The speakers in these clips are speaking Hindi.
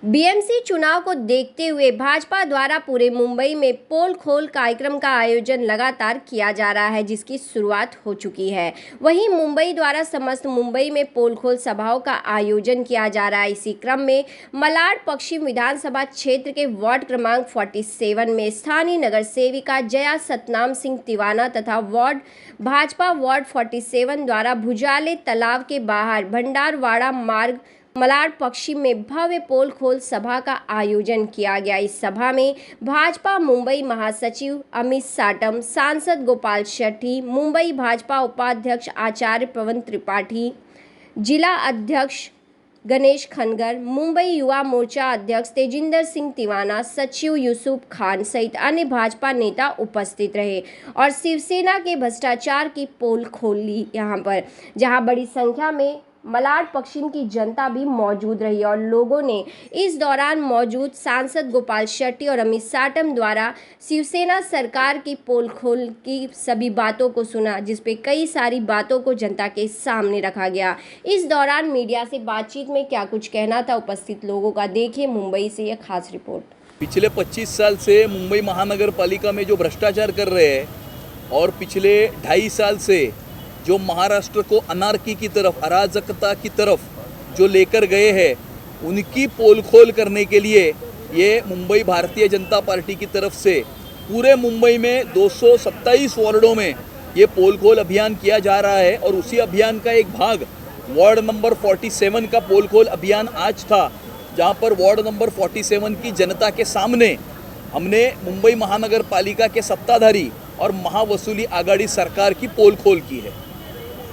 बीएमसी चुनाव को देखते हुए भाजपा द्वारा पूरे मुंबई में पोल खोल कार्यक्रम का आयोजन लगातार किया जा रहा है, जिसकी शुरुआत हो चुकी है। वहीं मुंबई द्वारा समस्त मुंबई में पोल खोल सभाओं का आयोजन किया जा रहा है। इसी क्रम में मलाड पश्चिम विधानसभा क्षेत्र के वार्ड क्रमांक 47 में स्थानीय नगर सेविका जया सतनाम सिंह तिवाना तथा भाजपा वार्ड 47 द्वारा भुजाले तालाब के बाहर भंडारवाड़ा मार्ग मलाड पश्चिम में भव्य पोल खोल सभा का आयोजन किया गया। इस सभा में भाजपा मुंबई महासचिव अमित साटम, सांसद गोपाल शेट्टी, मुंबई भाजपा उपाध्यक्ष आचार्य पवन त्रिपाठी, जिला अध्यक्ष गणेश खनगर, मुंबई युवा मोर्चा अध्यक्ष तेजिंदर सिंह तिवाना, सचिव यूसुफ खान सहित अन्य भाजपा नेता उपस्थित रहे और शिवसेना के भ्रष्टाचार की पोल खोल ली यहाँ पर, जहाँ बड़ी संख्या में मलाड पश्चिम की जनता भी मौजूद रही और लोगों ने इस दौरान मौजूद सांसद गोपाल शेट्टी और अमित साटम द्वारा शिवसेना सरकार की पोल खोल की सभी बातों को सुना, जिसपे कई सारी बातों को जनता के सामने रखा गया। इस दौरान मीडिया से बातचीत में क्या कुछ कहना था उपस्थित लोगों का, देखिए मुंबई से यह खास रिपोर्ट। पिछले 25 साल से मुंबई महानगर पालिका में जो भ्रष्टाचार कर रहे हैं और पिछले 2.5 साल से जो महाराष्ट्र को अनार्की की तरफ, अराजकता की तरफ जो लेकर गए हैं, उनकी पोल खोल करने के लिए ये मुंबई भारतीय जनता पार्टी की तरफ से पूरे मुंबई में 227 वार्डों में ये पोल खोल अभियान किया जा रहा है। और उसी अभियान का एक भाग वार्ड नंबर 47 का पोल खोल अभियान आज था, जहाँ पर वार्ड नंबर 47 की जनता के सामने हमने मुंबई महानगर पालिका के सत्ताधारी और महावसूली आघाड़ी सरकार की पोल खोल की है।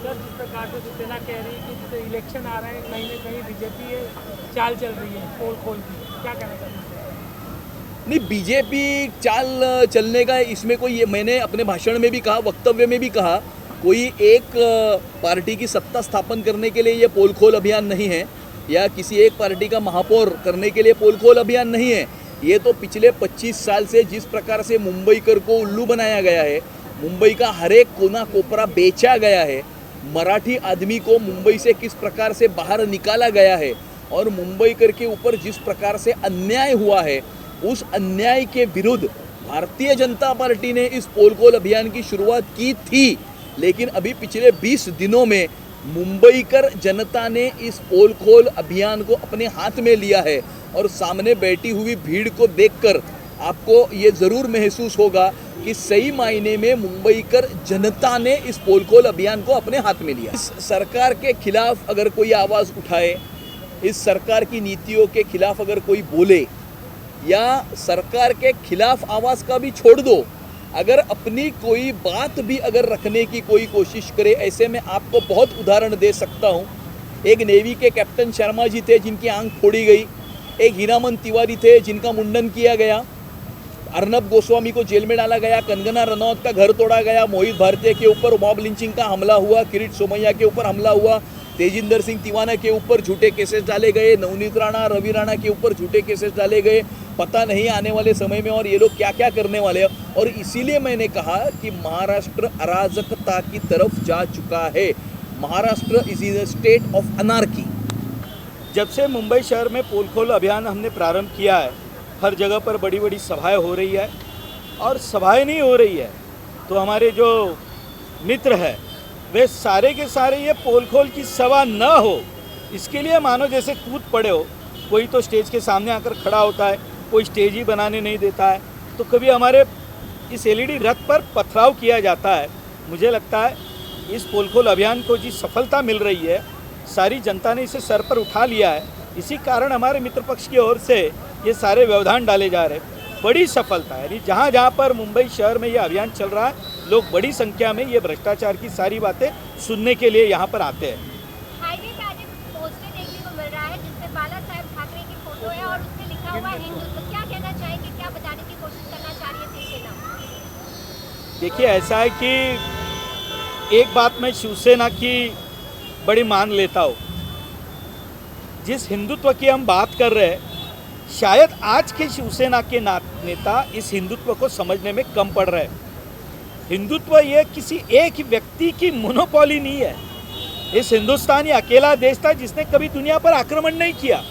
सर, जिस प्रकार से शिवसेना कह रही है कि जैसे इलेक्शन आ रहे हैं, कहीं ना कहीं बीजेपी चाल चल रही है पोल खोल की, क्या कहना चाहते हैं? नहीं, बीजेपी चाल चलने का इसमें कोई, मैंने अपने भाषण में भी कहा, वक्तव्य में भी कहा, कोई एक पार्टी की सत्ता स्थापन करने के लिए ये पोल खोल अभियान नहीं है, या किसी एक पार्टी का महापौर करने के लिए पोल खोल अभियान नहीं है। ये तो पिछले 25 साल से जिस प्रकार से मुंबईकर को उल्लू बनाया गया है, मुंबई का हर एक कोना कोपरा बेचा गया है, मराठी आदमी को मुंबई से किस प्रकार से बाहर निकाला गया है और मुंबईकर के ऊपर जिस प्रकार से अन्याय हुआ है, उस अन्याय के विरुद्ध भारतीय जनता पार्टी ने इस पोल खोल अभियान की शुरुआत की थी। लेकिन अभी पिछले 20 दिनों में मुंबईकर जनता ने इस पोल खोल अभियान को अपने हाथ में लिया है और सामने बैठी हुई भीड़ को देखकर आपको ये ज़रूर महसूस होगा कि सही मायने में मुंबईकर जनता ने इस पोल खोल अभियान को अपने हाथ में लिया। इस सरकार के खिलाफ अगर कोई आवाज़ उठाए, इस सरकार की नीतियों के खिलाफ अगर कोई बोले, या सरकार के खिलाफ आवाज़ का भी छोड़ दो, अगर अपनी कोई बात भी अगर रखने की कोई कोशिश करे, ऐसे में आपको बहुत उदाहरण दे सकता हूँ। एक नेवी के कैप्टन शर्मा जी थे जिनकी आंख फोड़ी गई, एक हीरामन तिवारी थे जिनका मुंडन किया गया, अर्नब गोस्वामी को जेल में डाला गया, कंगना रनौत का घर तोड़ा गया, मोहित भारतीय के ऊपर मॉब लिंचिंग का हमला हुआ, किरीट सोमैया के ऊपर हमला हुआ, तेजिंदर सिंह तिवाना के ऊपर झूठे केसेस डाले गए, नवनीत राणा, रवि राणा के ऊपर झूठे केसेस डाले गए। पता नहीं आने वाले समय में और ये लोग क्या क्या करने वाले हैं। और इसीलिए मैंने कहा कि महाराष्ट्र अराजकता की तरफ जा चुका है। Maharashtra is in a state of anarchy. जब से मुंबई शहर में पोल खोल अभियान हमने प्रारंभ किया है, हर जगह पर बड़ी बड़ी सभाएं हो रही है, और सभाएं नहीं हो रही है तो हमारे जो मित्र हैं वे सारे के सारे ये पोल खोल की सभा न हो इसके लिए मानो जैसे कूद पड़े हो। कोई तो स्टेज के सामने आकर खड़ा होता है, कोई स्टेज ही बनाने नहीं देता है, तो कभी हमारे इस एलईडी रथ पर पथराव किया जाता है। मुझे लगता है इस पोल खोल अभियान को जिस सफलता मिल रही है, सारी जनता ने इसे सर पर उठा लिया है। इसी कारण हमारे मित्र पक्ष की ओर से ये सारे व्यवधान डाले जा रहे हैं। बड़ी सफलता है, यानी जहाँ जहाँ पर मुंबई शहर में ये अभियान चल रहा है, लोग बड़ी संख्या में ये भ्रष्टाचार की सारी बातें सुनने के लिए यहाँ पर आते हैं। हाईवे पे आज एक पोस्टर देखने को मिल रहा है जिसमें बाला साहेब ठाकरे की फोटो है और उसमें लिखा हुआ है हिंदुत्व। क्या कहना चाहेंगे, क्या बताने की कोशिश करना चाह रही है शिवसेना? देखिए, ऐसा है कि एक बात मैं शिवसेना की बड़ी मान लेता हूँ। जिस हिंदुत्व की हम बात कर रहे हैं, शायद आज के शिवसेना के नेता इस हिंदुत्व को समझने में कम पड़ रहे हैं। हिंदुत्व ये किसी एक व्यक्ति की मोनोपोली नहीं है। इस हिंदुस्तान ये अकेला देश था जिसने कभी दुनिया पर आक्रमण नहीं किया।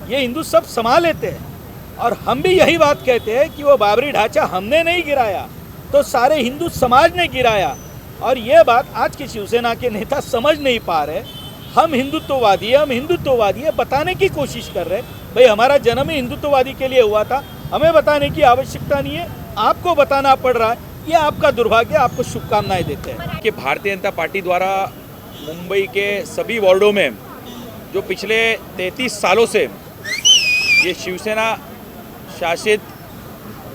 ये हिंदू सब संभाल लेते हैं। और हम भी यही बात कहते हैं कि वो बाबरी ढांचा हमने नहीं गिराया, तो सारे हिंदू समाज ने गिराया। और ये बात आज की शिवसेना के नेता समझ नहीं पा रहे। हम हिंदुत्ववादी है बताने की कोशिश कर रहे हैं। भाई हमारा जन्म ही हिंदुत्ववादी के लिए हुआ था, हमें बताने की आवश्यकता नहीं है, आपको बताना पड़ रहा है। ये आपका दुर्भाग्य, आपको शुभकामनाएं देते हैं। कि भारतीय जनता पार्टी द्वारा मुंबई के सभी वार्डों में जो पिछले 33 सालों से ये शिवसेना शासित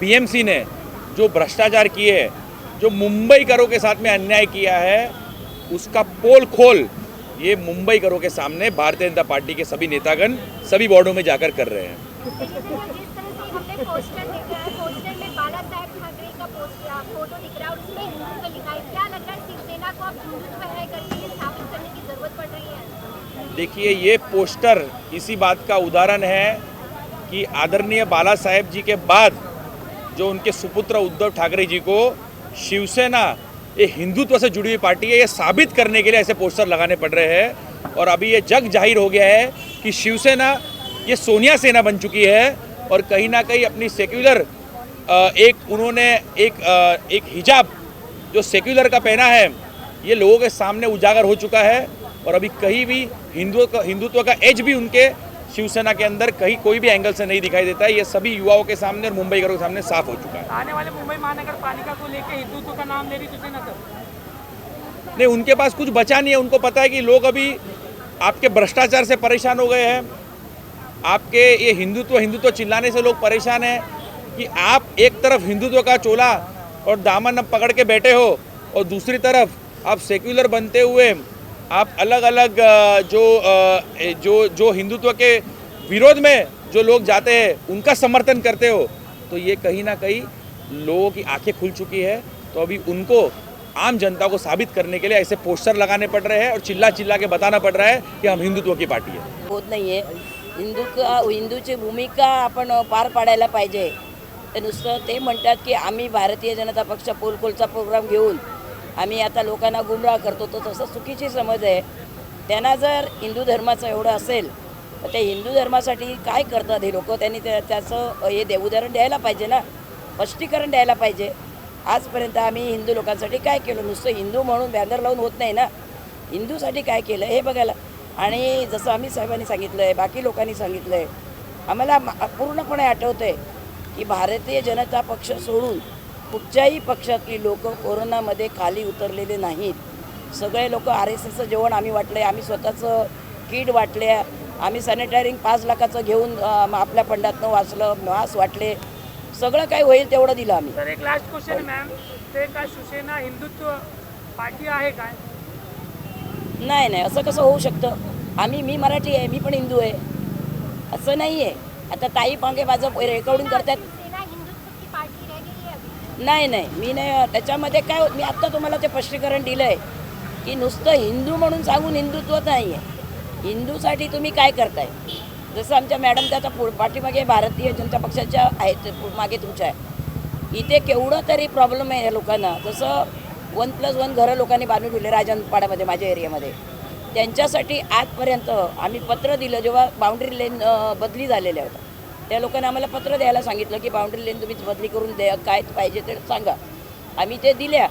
बीएमसी ने जो भ्रष्टाचार किए हैं, जो मुंबईकरों के साथ में अन्याय किया है, उसका पोल खोल ये मुंबईकरों के सामने भारतीय जनता पार्टी के सभी नेतागण सभी वार्डों में जाकर कर रहे हैं। जिस तरह से हमने पोस्टर देखा है, पोस्टर में बाला साहेब ठाकरे का फोटो दिख रहा है और उसमें हिंदुत्व लिखा है। क्या लग रहा है शिवसेना को अब हिंदुत्व है करके ये साबित करने की जरूरत पड़ रही है? देखिए, ये पोस्टर इसी बात का उदाहरण है कि आदरणीय बाला साहेब जी के बाद जो उनके सुपुत्र उद्धव ठाकरे जी को शिवसेना ये हिंदुत्व से जुड़ी हुई पार्टी है, ये साबित करने के लिए ऐसे पोस्टर लगाने पड़ रहे हैं। और अभी ये जग जाहिर हो गया है कि शिवसेना ये सोनिया सेना बन चुकी है और कहीं ना कहीं अपनी सेक्युलर उन्होंने एक हिजाब जो सेक्युलर का पहना है, ये लोगों के सामने उजागर हो चुका है। और अभी कहीं भी हिंदुत्व का एज भी उनके शिवसेना के अंदर कहीं कोई भी एंगल से नहीं दिखाई देता है। ये सभी युवाओं के सामने और मुंबईकरों के सामने साफ हो चुका है। आने वाले मुंबई महानगर पालिका को लेकर हिंदुत्व का नाम ले रही शिवसेना सर? नहीं, उनके पास कुछ बचा नहीं है। उनको पता है कि लोग अभी आपके भ्रष्टाचार से परेशान हो गए हैं, आपके ये हिंदुत्व चिल्लाने से लोग परेशान हैं कि आप एक तरफ हिंदुत्व का चोला और दामन अब पकड़ के बैठे हो और दूसरी तरफ आप सेक्युलर बनते हुए आप अलग अलग जो हिंदुत्व के विरोध में जो लोग जाते हैं उनका समर्थन करते हो। तो ये कहीं ना कहीं लोगों की आंखें खुल चुकी है। तो अभी उनको आम जनता को साबित करने के लिए ऐसे पोस्टर लगाने पड़ रहे हैं और चिल्ला चिल्ला के बताना पड़ रहा है कि हम हिंदुत्व की पार्टी है। होत नाही आहे। हिंदूची भूमिका आपण पार पाडायला पाहिजे। तर नुसतं ते म्हणतात की आम्ही भारतीय जनता पक्ष पोलखोलचा प्रोग्राम घेऊन आम्ही आता लोकांना गुमराह करतो, तर तसं चुकीची समज आहे। त्यांना जर हिंदू धर्माचं एवढं असेल तर ते हिंदू धर्मासाठी काय करतात हे लोक, त्यांनी त्याचं हे उदाहरण द्यायला पाहिजे ना, स्पष्टीकरण द्यायला पाहिजे। आजपर्यंत आम्ही हिंदू लोकांसाठी काय केलं, नुसतं हिंदू म्हणून बॅनर लावून होत नाही ना, हिंदूसाठी काय केलं हे बघायला। आणि जसं आम्ही साहेबांनी सांगितलं आहे, बाकी लोकांनी सांगितलं आहे, आम्हाला पूर्णपणे आठवतं आहे की भारतीय जनता पक्ष सोडून कुठच्याही पक्षातली लोक कोरोनामध्ये खाली उतरलेले नाहीत। सगळे लोक RSSचं जेवण आम्ही वाटले, आम्ही स्वतःचं किट वाटले, आम्ही सॅनिटायझिंग 5 लाखाचं घेऊन आपल्या फंडातनं वाचलं, मास्क वाटले, सगळं काही होईल तेवढं दिलं आम्ही। सर एक लास्ट क्वेश्चन आहे मॅम, ते काय शिवसेना हिंदुत्व पार्टी आहे काय? नाही नाही, असं कसं होऊ शकतं? मी मराठी आहे, मी पण हिंदू आहे, असं नाही आहे। आता ताई पांगे माझं रेकॉर्डिंग करतात। शिवसेना हिंदुत्व की पार्टी रह गई है अभी? नाही नाही, मी नाही त्याच्यामध्ये काय, मी आत्ता तुम्हाला ते स्पष्टीकरण दिलं आहे की नुसतं हिंदू म्हणून सांगून हिंदुत्व नाही आहे। हिंदूसाठी तुम्ही काय करताय? जसं आमच्या मॅडम त्याचा पाठीमागे भारतीय जनता पक्षाच्या आहेत, मागे तुमच्या आहे, इथे केवढं तरी प्रॉब्लेम आहे या लोकांना। जसं 1+1 घरं लोकांनी बांधून ठेवले राजनपाड्यामध्ये, माझ्या एरियामध्ये, त्यांच्यासाठी आजपर्यंत आम्ही पत्र दिलं। जेव्हा बाउंड्री लेन बदली झालेल्या होत्या त्या लोकांनी आम्हाला पत्र द्यायला सांगितलं की बाउंड्री लेन तुम्ही बदली करून द्या, काय पाहिजे ते सांगा। आम्ही ते दिल्या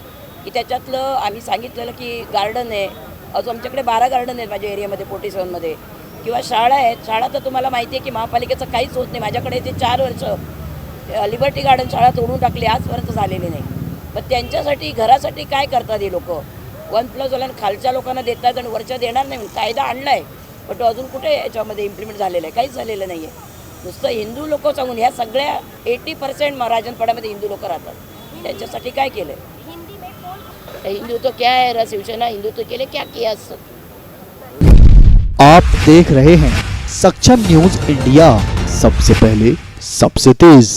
की त्याच्यातलं आम्ही सांगितलेलं की गार्डन आहे, अजून आमच्याकडे 12 गार्डन आहेत माझ्या एरियामध्ये 47मध्ये, किंवा शाळा आहेत। शाळा तर तुम्हाला माहिती आहे की महापालिकेचं काहीच होत नाही। माझ्याकडे ते 4 वर्ष लिबर्टी गार्डन शाळा तोडून टाकली, आजपर्यंत झालेली नाही। पण त्यांच्यासाठी घरासाठी काय करतात हे लोक? 1+1 खालच्या लोकांना देतात आणि वरच्या देणार नाही। कायदा आणला आहे पण तो अजून कुठे याच्यामध्ये इम्प्लिमेंट झालेला आहे? काहीच झालेलं नाही आहे। नुसतं हिंदू लोक सांगून ह्या सगळ्या 80% राजनपाड्यामध्ये हिंदू लोक राहतात, त्यांच्यासाठी काय केलं आहे? हिंदी में पोल हिंदुत्व क्या है? शिवसेना हिंदुत्व के लिए क्या किया? आप देख रहे हैं सक्षम न्यूज इंडिया, सबसे पहले सबसे तेज।